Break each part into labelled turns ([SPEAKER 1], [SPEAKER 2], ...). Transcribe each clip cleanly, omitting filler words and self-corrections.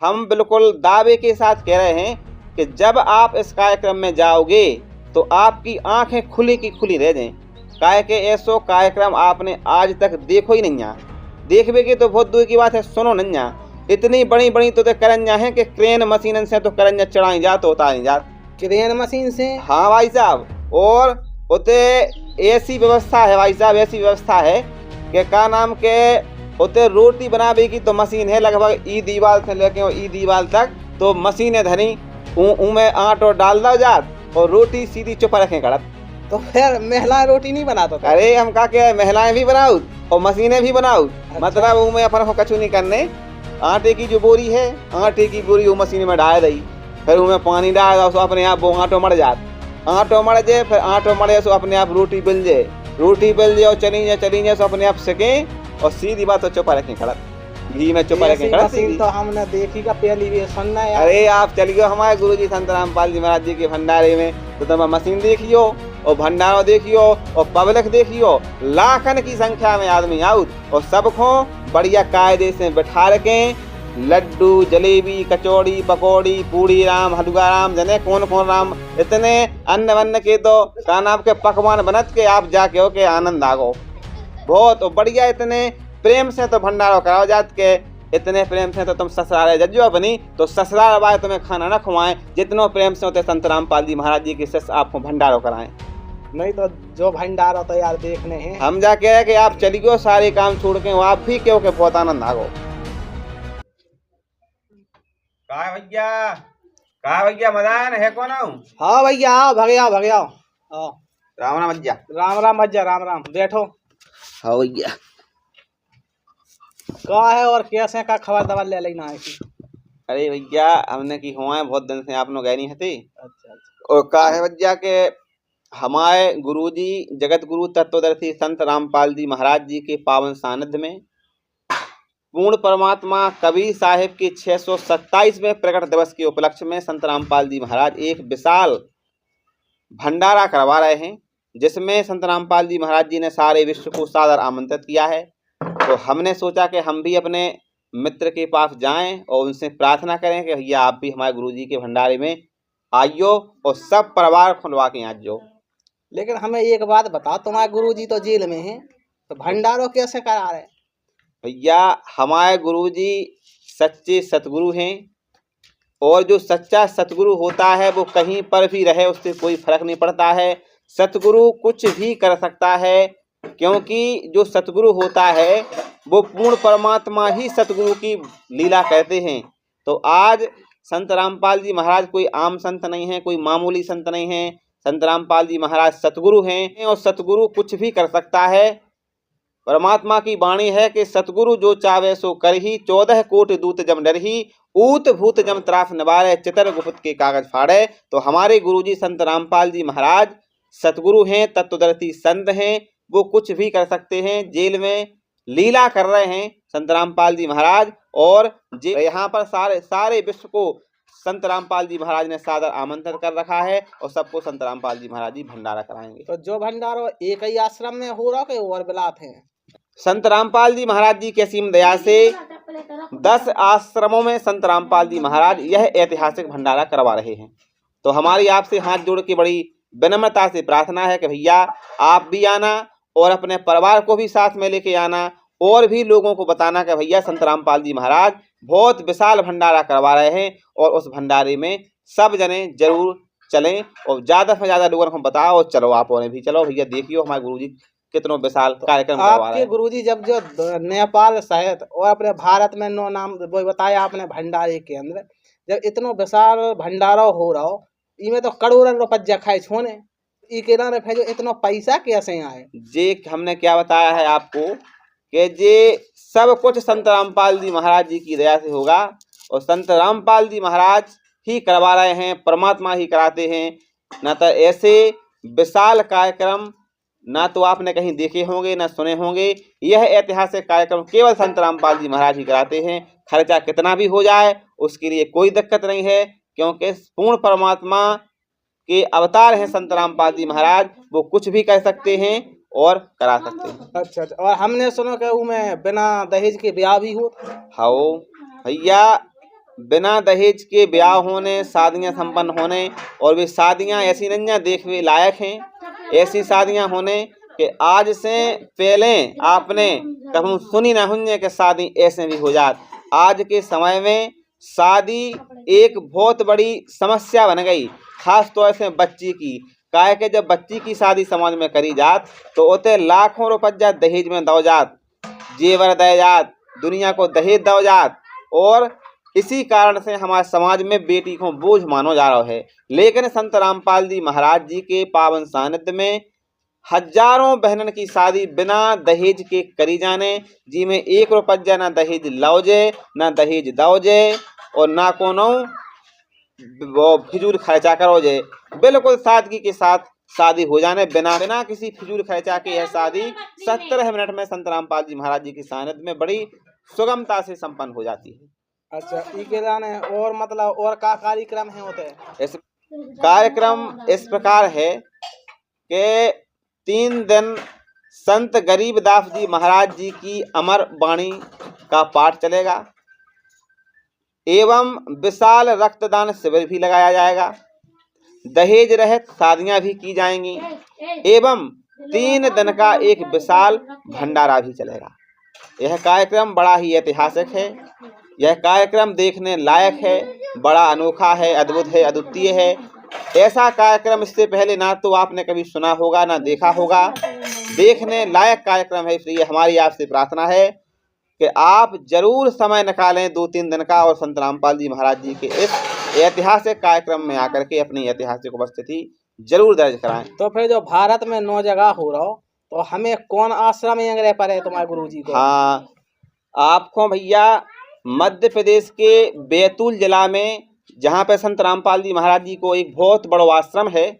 [SPEAKER 1] हम बिल्कुल दावे के साथ कह रहे हैं कि जब आप इस कार्यक्रम में जाओगे तो आपकी आंखें खुली की खुली रह जाएं। काहे के ऐसो कार्यक्रम आपने आज तक देखो ही नहीं। देखने की तो बहुत दूर की बात है, सुनो नहीं। इतनी बड़ी बड़ी तो करंजा है कि क्रेन मशीन से तो करंजा चढ़ाई जा तो उतारी जा।
[SPEAKER 2] क्रेन मशीन से?
[SPEAKER 1] हाँ भाई साहब, और उते ऐसी व्यवस्था है भाई साहब, ऐसी व्यवस्था है कि का नाम के उते रोटी बनावे की तो मशीन है लगभग ई दीवार से लेके ई दीवार तक तो मशीनें धरी उमें आटो डाल दो जात और रोटी सीधी चुपा रखें कड़त।
[SPEAKER 2] तो फिर महिलाएं रोटी नहीं बनाता?
[SPEAKER 1] अरे हम का के महिलाएं भी बनाऊ और मशीनें भी बनाऊ। अच्छा। मतलब उमें अपन को कछु नहीं करने, आटे की जो बोरी है, आटे की बोरी वो मशीन में डाल दी, फिर उमें पानी डाल दो, अपने आप वो आटो मर जात। आटो मर जाए, फिर आटो मरे सो अपने आप रोटी बिल जाए, रोटी बिल जाए और चली जाए सो अपने आप सके और सीधी बात तो चुपा रखें खड़ा घी में चुपा रखें खड़ा।
[SPEAKER 2] तो हमने देखी का पहली भी सुनना है।
[SPEAKER 1] अरे आप चलिए हमारे गुरुजी संत रामपाल जी महाराज जी के भंडारे में, तो तुम मशीन देखियो और भंडारा देखियो और पब्लिक देखियो, लाखन की संख्या में आदमी आउट और सबको बढ़िया कायदे से बैठा रखें। लड्डू जलेबी कचौड़ी पकौड़ी पूड़ी राम हलवा राम जने कौन कौन राम, इतने अन्न वन्न के तो का नाम के पकवान बनत के आप जाके हो के आनंद आगो बहुत बढ़िया। इतने प्रेम से तो भंडारा कराओ जात के, इतने प्रेम से तो तुम ससुराल जज्जो अपनी तो ससुराल वाले तुम्हें खाना न खुआएं जितनो प्रेम से होते संत रामपाल जी महाराज जी के शिष्य आपको भंडारा कराएं।
[SPEAKER 2] नहीं तो जो भंडारा तो यार देखने हैं
[SPEAKER 1] हम जाके है कि आप चलियो सारे काम छोड़ के आप भी क्यों के बहुत आनंद आगो। का भैया मदान है कौन?
[SPEAKER 2] हाँ भैया आओ भगया भगया आओ।
[SPEAKER 1] राम राम भैया।
[SPEAKER 2] राम राम भैया राम राम, बैठो।
[SPEAKER 1] हाँ भैया।
[SPEAKER 2] का है और कैसे का खबर दवा ले लेना है की?
[SPEAKER 1] अरे भैया हमने की हुआ है बहुत दिन से आप लोग गए नहीं हते।
[SPEAKER 2] अच्छा अच्छा।
[SPEAKER 1] और का है भैया के हमारे गुरुजी जगत गुरु तत्वदर्शी संत रामपाल जी महाराज जी के पावन सानिध्य में पूर्ण परमात्मा कबीर साहिब के 627वें प्रकट दिवस के उपलक्ष्य में संत रामपाल जी महाराज एक विशाल भंडारा करवा रहे हैं, जिसमें संत रामपाल जी महाराज जी ने सारे विश्व को सादर आमंत्रित किया है। तो हमने सोचा कि हम भी अपने मित्र के पास जाएं और उनसे प्रार्थना करें कि भैया आप भी हमारे गुरुजी के भंडारे में आइयो और सब परिवार खुलवा के आइयो।
[SPEAKER 2] लेकिन हमें एक बात बताओ, तुम्हारे गुरुजी तो जेल में हैं, तो भंडारो कैसे करा रहे?
[SPEAKER 1] भैया हमारे गुरुजी सच्चे सतगुरु हैं और जो सच्चा सतगुरु होता है वो कहीं पर भी रहे उससे कोई फर्क नहीं पड़ता है। सतगुरु कुछ भी कर सकता है, क्योंकि जो सतगुरु होता है वो पूर्ण परमात्मा ही सतगुरु की लीला कहते हैं। तो आज संत रामपाल जी महाराज कोई आम संत नहीं है, कोई मामूली संत नहीं है। संत रामपाल जी महाराज सतगुरु हैं और सतगुरु कुछ भी कर सकता है। परमात्मा की वाणी है कि सतगुरु जो चावे सो करही, 14 कोटि दूत जम डरही, ऊत भूत जम त्रास निवारे, चितर गुप्त के कागज फाड़े। तो हमारे गुरुजी संत रामपाल जी महाराज सतगुरु हैं, तत्वदर्शी संत हैं, वो कुछ भी कर सकते हैं। जेल में लीला कर रहे हैं संत रामपाल जी महाराज और यहाँ पर सारे विश्व को संत रामपाल जी महाराज ने सादर आमंत्रित कर रखा है और सबको संत रामपाल जी महाराज जी भंडारा कराएंगे।
[SPEAKER 2] तो जो भंडारा एक ही आश्रम में हो रहा है और बिलात है?
[SPEAKER 1] संत रामपाल जी महाराज जी के असीम दया से 10 आश्रमों में संत रामपाल जी महाराज यह ऐतिहासिक भंडारा करवा रहे हैं। तो हमारी आपसे हाथ जोड़ के बड़ी विनम्रता से प्रार्थना है कि भैया आप भी आना और अपने परिवार को भी साथ में लेके आना और भी लोगों को बताना कि भैया संत रामपाल जी महाराज बहुत विशाल भंडारा करवा रहे हैं और उस भंडारे में सब जने जरूर चलें और ज़्यादा से ज़्यादा लोगों को बताओ और चलो आप और भी चलो। भैया देखियो हमारे गुरुजी कितना विशाल कार्यक्रम करवा रहे हैं।
[SPEAKER 2] आपके गुरुजी जब जो नेपाल सहित और अपने भारत में 9 नाम वो बताया आपने भंडारे के अंदर, जब इतना विशाल भंडारा हो रहा हो इमें तो करोड़ों रुपया खाए छोने जो इतना पैसा कैसे आए?
[SPEAKER 1] जे हमने क्या बताया है आपको कि जे सब कुछ संत रामपाल जी महाराज जी की दया से होगा और संत रामपाल जी महाराज ही करवा रहे हैं, परमात्मा ही कराते हैं। न तो ऐसे विशाल कार्यक्रम ना तो आपने कहीं देखे होंगे ना सुने होंगे। यह ऐतिहासिक कार्यक्रम केवल संत रामपाल जी महाराज ही कराते हैं। खर्चा कितना भी हो जाए उसके लिए कोई दिक्कत नहीं है, क्योंकि पूर्ण परमात्मा के अवतार हैं संत रामपाल जी महाराज, वो कुछ भी कर सकते हैं और करा सकते हैं।
[SPEAKER 2] अच्छा अच्छा। और हमने सुना कि उसमें बिना दहेज के ब्याह भी हो?
[SPEAKER 1] हाँ भैया बिना दहेज के ब्याह होने, शादियां संपन्न होने, और वे शादियां ऐसी नहीं देखने लायक हैं, ऐसी शादियां होने कि आज से पहले आपने कभी सुनी ना हुई कि शादी ऐसे भी हो जात। आज के समय में शादी एक बहुत बड़ी समस्या बन गई, खास तौर से बच्ची की। काहे कि जब बच्ची की शादी समाज में करी जात तो उते लाखों रुपया दहेज में दो जात, जेवर दे जात, दुनिया को दहेज दो जात, और इसी कारण से हमारे समाज में बेटी को बोझ मानो जा रहा है। लेकिन संत रामपाल जी महाराज जी के पावन सानिध्य में हजारों बहनन की शादी बिना दहेज के करी जाने, जिसमें 1 रुपया ना दहेज लौजे, ना दहेज दौजे, और ना कोनो वो फिजूल खर्चा करो जे। बिल्कुल सादगी के साथ शादी हो जाने, बिना किसी फिजूल खर्चा के यह शादी 17 मिनट में संत रामपाल जी महाराज जी की सानिध्य में बड़ी सुगमता से संपन्न हो जाती है।
[SPEAKER 2] अच्छा, इके जाने और मतलब और का कार्यक्रम है होते हैं?
[SPEAKER 1] इस कार्यक्रम इस प्रकार है कि 3 दिन संत गरीबदास जी महाराज जी की अमर वाणी का पाठ चलेगा, एवं विशाल रक्तदान शिविर भी लगाया जाएगा, दहेज रहित शादियां भी की जाएंगी, एवं 3 दिन का एक विशाल भंडारा भी चलेगा। यह कार्यक्रम बड़ा ही ऐतिहासिक है, यह कार्यक्रम देखने लायक है, बड़ा अनोखा है, अद्भुत है, अद्वितीय है। ऐसा कार्यक्रम इससे पहले ना तो आपने कभी सुना होगा ना देखा होगा, देखने लायक कार्यक्रम है। इसलिए हमारी आपसे प्रार्थना है कि आप जरूर समय निकालें 2-3 दिन का, और संत रामपाल जी महाराज जी के इस ऐतिहासिक कार्यक्रम में आकर के अपनी ऐतिहासिक उपस्थिति जरूर दर्ज कराएं।
[SPEAKER 2] तो फिर जो भारत में 9 जगह हो रहा हो, तो हमें कौन आश्रम अंग्रेज पर है तुम्हारे गुरु जी को?
[SPEAKER 1] हाँ, आपको भैया मध्य प्रदेश के बैतूल जिला में, जहाँ पे संत रामपाल जी महाराज जी को एक बहुत बड़ा आश्रम है,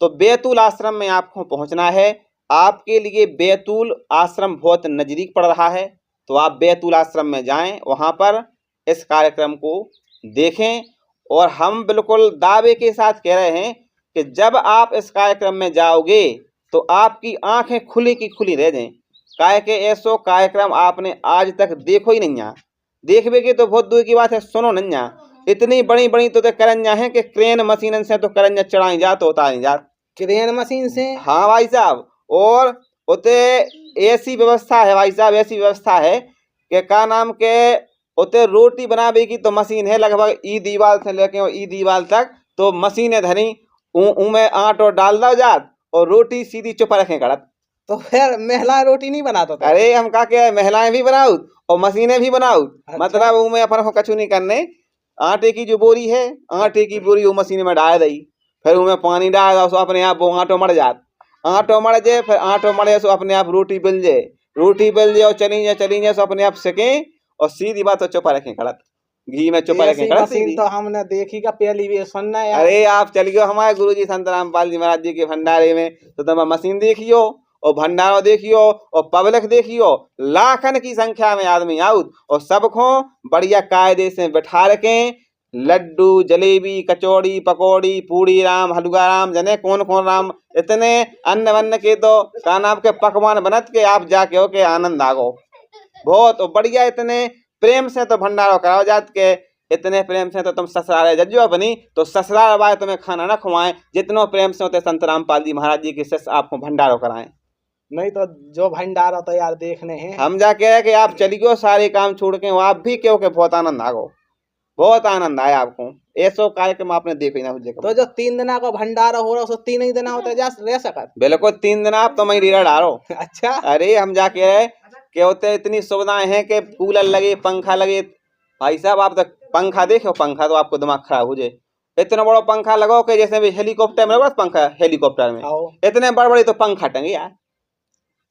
[SPEAKER 1] तो बैतूल आश्रम में आपको पहुँचना है। आपके लिए बैतूल आश्रम बहुत नज़दीक पड़ रहा है, तो आप बैतूल आश्रम में जाएं, वहाँ पर इस कार्यक्रम को देखें। और हम बिल्कुल दावे के साथ कह रहे हैं कि जब आप इस कार्यक्रम में जाओगे तो आपकी आंखें खुली की खुली रह जाएं। काहे के ऐसो कार्यक्रम आपने आज तक देखो ही नहीं। देखबेगे तो बहुत दूर की बात है, सुनो नहीं। इतनी बड़ी बड़ी तो करंजा है कि क्रेन मशीन से तो करंजा चढ़ाई जात होता नहीं जात।
[SPEAKER 2] क्रेन मशीन से?
[SPEAKER 1] हाँ भाई साहब, और उते ऐसी व्यवस्था है भाई साहब, ऐसी व्यवस्था है कि का नाम के उते रोटी बनावे की तो मशीन है, लगभग ई दीवार से लेके ई दीवार तक तो मशीनें धनी, उमें आटो डाल दो जात और रोटी सीधी चुप रखें कड़त।
[SPEAKER 2] तो फिर महिलाएं रोटी नहीं बनाता था?
[SPEAKER 1] अरे हम का क्या, महिलाएं भी बनाऊ और मशीनें भी बनाऊ।
[SPEAKER 2] अच्छा।
[SPEAKER 1] मतलब उमें अपन कछु नहीं करने, आटे की जो बोरी है, आटे की बोरी वो मशीन में डाल दी, फिर उमें पानी डाल दो, अपने आप वो आटो मर जात। आटो मर जाए, फिर आटो मरे सो अपने आप रोटी बेल जाए, रोटी बेल जाए और चली जाए सो अपने आप सेके, और सीधी बात तो चुपा रखें कड़त, घी में चुपा रखें कड़त सीधी।
[SPEAKER 2] तो हमने देखी का पहली भी सुनना है।
[SPEAKER 1] अरे आप चलियो हमारे गुरुजी संत रामपाल जी महाराज जी के भंडारे में, तो तुम मशीन देखियो और भंडारा देखियो और पब्लिक देखियो, लाखन की संख्या में आदमी आउत, और सबको बढ़िया कायदे से बैठा रखें। लड्डू, जलेबी, कचौड़ी, पकौड़ी, पूड़ी राम, हलवा राम, जने कौन कौन राम, इतने अन्न वन्न के तो कान आपके पकवान बनत के आप जाके हो के आनंद आगो बहुत बढ़िया। इतने प्रेम से तो भंडारा कराओ जात के, इतने प्रेम से तो तुम ससुराल जज्जो अपनी, तो ससुराल वाले तुम्हें खाना न खुआएं, जितनो प्रेम से होते संत रामपाल जी महाराज जी के शिष्य आपको भंडारा कराएं।
[SPEAKER 2] नहीं तो जो भंडारा तो यार देखने हैं,
[SPEAKER 1] हम जा कह रहे कि आप चलियो सारे काम छोड़ के, आप भी क्यों के बहुत आनंद आगो, बहुत आनंद आया आपको। ऐसा कार्यक्रम आपने देखो ही ना।
[SPEAKER 2] तो जो 3 दिन का भंडारा हो रहा है, 3 ही दिन होता जा रह सकत?
[SPEAKER 1] बिल्कुल 3 दिन आप तो मैं डेरा डालो।
[SPEAKER 2] अच्छा।
[SPEAKER 1] अरे हम जा कह रहे कि होते इतनी सुविधाएं हैं कि कूलर लगे, पंखा लगे। भाई साहब आप तो पंखा देखो, पंखा तो आपको दिमाग खराब हो जाए। इतना बड़ा पंखा लगाओ कि जैसे भी हेलीकॉप्टर में पंखा, हेलीकॉप्टर में इतने बड़े बड़े तो पंखा टंगे यार।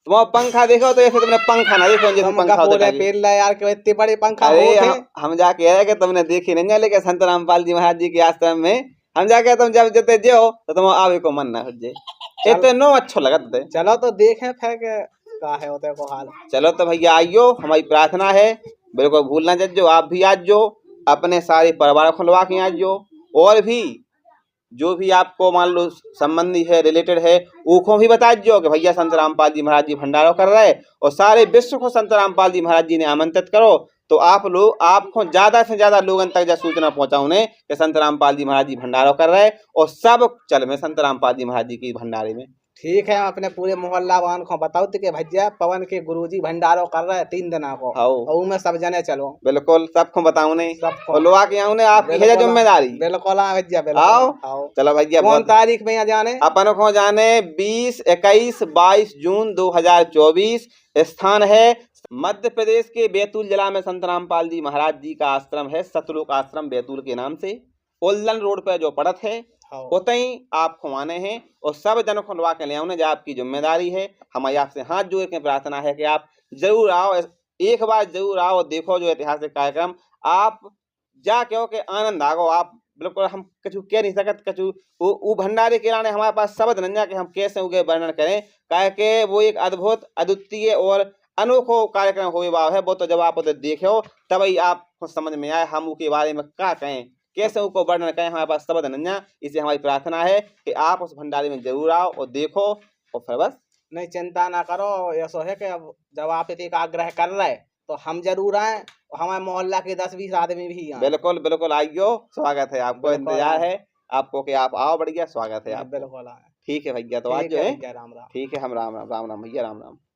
[SPEAKER 1] तुम पंखा देखो तो ऐसे तुमने पंखा ना देखो जैसे पंखा होता है
[SPEAKER 2] यार के इतने बड़े पंखा।
[SPEAKER 1] अरे हम जाके है कि तुमने देखी नहीं, लेकिन संत रामपाल जी महाराज जी के आश्रम में हम जाके तुम जब जते जो तो तुम आवे को मन ना हो जाए, इतना अच्छा लगता है।
[SPEAKER 2] चलो तो देखें फिर का है होते को हाल।
[SPEAKER 1] चलो तो भैया आइयो, हमारी प्रार्थना है, बिल्कुल भूल ना जज्जो, आप भी आज जो अपने सारे परिवार खुलवा के आज जो, और भी जो भी आपको मान लो संबंधी है, रिलेटेड है, उनको भी बता दो कि भैया संत रामपाल जी महाराज जी भंडारा कर रहे हैं, और सारे विश्व को संत रामपाल जी महाराज जी ने आमंत्रित करो। तो आप लोग आपको ज्यादा से ज्यादा लोगों तक जा सूचना पहुंचाओ ने कि संत रामपाल जी महाराज जी भंडारा कर रहे और सब चल में संत रामपाल जी महाराज जी की भंडारे में।
[SPEAKER 2] ठीक है, हम अपने पूरे मोहल्ला वान को बताओ कि भैया पवन के गुरुजी भंडारो कर रहे हैं 3 दिना को,
[SPEAKER 1] हाँ
[SPEAKER 2] और में सब जने चलो।
[SPEAKER 1] बिल्कुल सबको बताऊं ने
[SPEAKER 2] सबको
[SPEAKER 1] और लोग आके आऊं ने आपकी है
[SPEAKER 2] बिल्कुल
[SPEAKER 1] जिम्मेदारी।
[SPEAKER 2] बिल्कुल हाँ भैया
[SPEAKER 1] आओ
[SPEAKER 2] बिल्कुल आओ।
[SPEAKER 1] चलो भैया
[SPEAKER 2] कौन
[SPEAKER 1] बहुत
[SPEAKER 2] तारीख में यहाँ जाने?
[SPEAKER 1] अपन को जाने 20, 21, 22 जून 2024। स्थान है मध्य प्रदेश के बैतूल जिला में संत रामपाल जी महाराज जी का आश्रम है, सतलोक आश्रम बैतूल के नाम से, उल्लन रोड पे जो पड़त है
[SPEAKER 2] हाँ।
[SPEAKER 1] उतई आपको आने हैं और सब जन को लवा के ले आने जो आपकी जिम्मेदारी है। हमारी आपसे हाथ जोड़ के प्रार्थना है कि आप जरूर आओ, एक बार जरूर आओ, देखो जो ऐतिहासिक कार्यक्रम आप जा कहो के आनंद आगो। आप बिल्कुल हम कछु कह नहीं सकत, कछु वो भंडारे के लाने हमारे पास शब्द नहीं है कि हम कैसे उगे वर्णन करें, काहे के वो एक अद्भुत अद्वितीय और अनोखो कार्यक्रम हुए है। वो तो जब आप उधर देखो तभी आपको समझ में आए हम उसके बारे में क्या कहें, कैसे उनको वर्णन करें, हमारे पास शब्द नहीं है। इसे हमारी प्रार्थना है कि आप उस भंडारे में जरूर आओ और देखो और फिर बस
[SPEAKER 2] नहीं चिंता ना करो। ऐसा है कि अब जब आप इतने का आग्रह कर रहे तो हम जरूर आए और हमारे मोहल्ला के 10-20 आदमी भी आए।
[SPEAKER 1] बिल्कुल बिल्कुल आइयो, स्वागत है आपको, इंतजार है आपको कि आप आओ, बढ़िया स्वागत है आपको।
[SPEAKER 2] बिल्कुल आए।
[SPEAKER 1] ठीक है भैया, तो आज
[SPEAKER 2] ठीक
[SPEAKER 1] जो
[SPEAKER 2] है
[SPEAKER 1] है
[SPEAKER 2] भैया, राम राम।
[SPEAKER 1] ठीक है, हम राम राम राम राम भैया, राम राम।